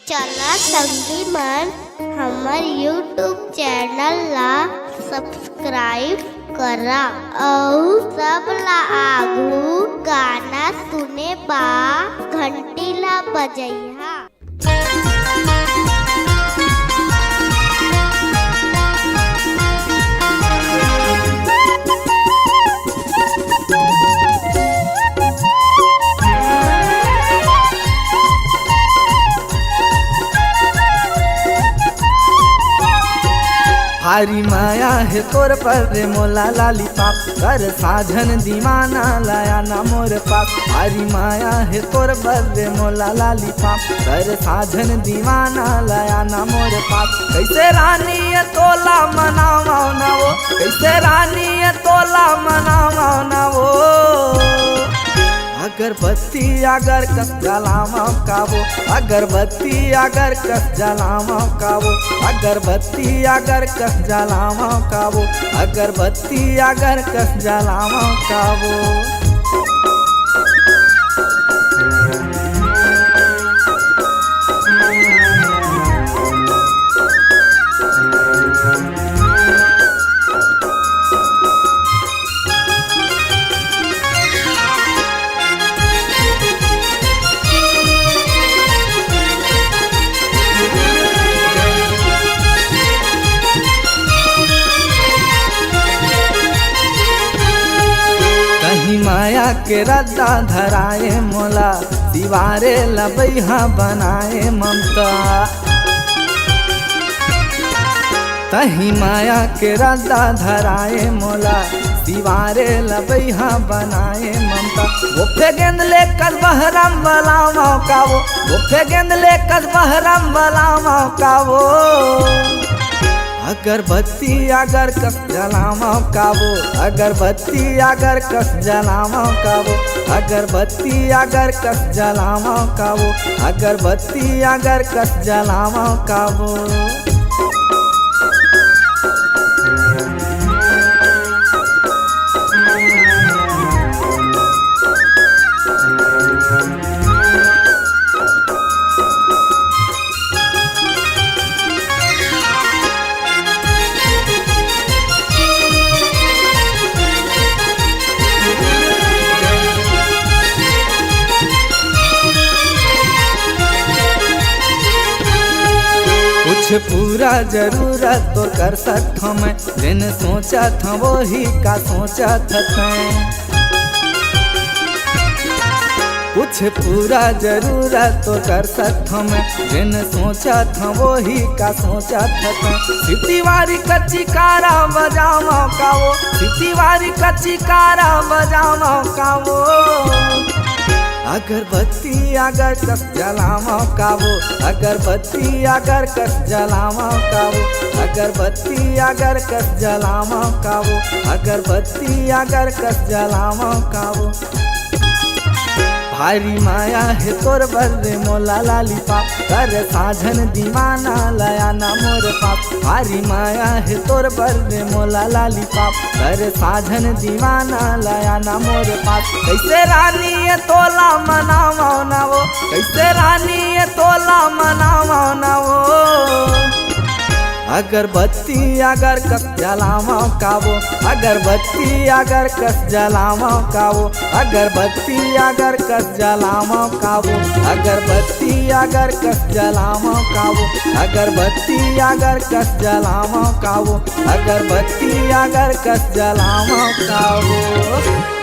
चला संगी मन हमर यूट्यूब चैनल ला सब्सक्राइब करा और सब ला आगू गाना सुने बा घंटी ला बजैहा। भारी माया है तोर पर रे मोला लाली पाप कर साझन दीवाना लाया ना मोर पाप। भारी माया है तोर पर रे मोला लाली पाप कर साझन दीवाना लाया ना मोर पाप। कैसे रानी है तोला मनावा ना वो, कैसे रानी है तोला मनावा ना वो। अगरबत्ती अगर कस जलावा काबो, अगरबत्ती अगर कस जलावा काबो, अगरबत्ती अगर कस जलावा काबो, अगरबत्ती अगर कस जलावा काबो। माया के रद्दा धराए मोला दीवारे लबैहा बनाए ममता। तही माया के रद्दा धराए मोला दीवारे लबैहा बनाए ममता। वो फे गेंद ले कल बहरम बलावा कावो, वो फे गेंद ले कल बहरम बलावा कावो। अगरबत्ती अगर कस जलावा काबो, अगरबत्ती अगर कस जलावा काबो, अगरबत्ती अगर कस जलावा काबो, अगरबत्ती अगर कस जलावा काबो। कुछ पूरा जरूरत तो कर सकता मैं, जिन सोचा था वही का सोचा था तैं। कुछ पूरा जरूरत तो कर सकता मैं, जिन सोचा था वही का सोचा था तैं। सिटीवारी कच्ची कारा बजावा कावो, सिटीवारी कच्ची कारा बजावा कावो। अगरबत्ती अगर कस जलावा काबो, अगरबत्ती अगर कस जलावा काबो, अगरबत्ती अगर कस जलावा काबो, अगरबत्ती अगर कस जलावा काबो। भारी माया है तोर बर्रे मोला लाली पाप कर साझन दीवाना लाया ना मोर पाप। भारी माया है तोर बर्रे मोला लाली पाप कर साझन दीवाना लाया ना मोर पाप। कैसे रानी है तोला मनावा ना वो, कैसे रानी है तोला मनावा ना वो। अगरबत्ती अगर कस जलावा काबो, अगरबत्ती अगर कस जलावा काबो, अगरबत्ती अगर कस जलावा काबो, अगरबत्ती अगर कस जलावा काबो, अगरबत्ती अगर कस जलावा काबो, अगरबत्ती अगर कस जलावा काबो।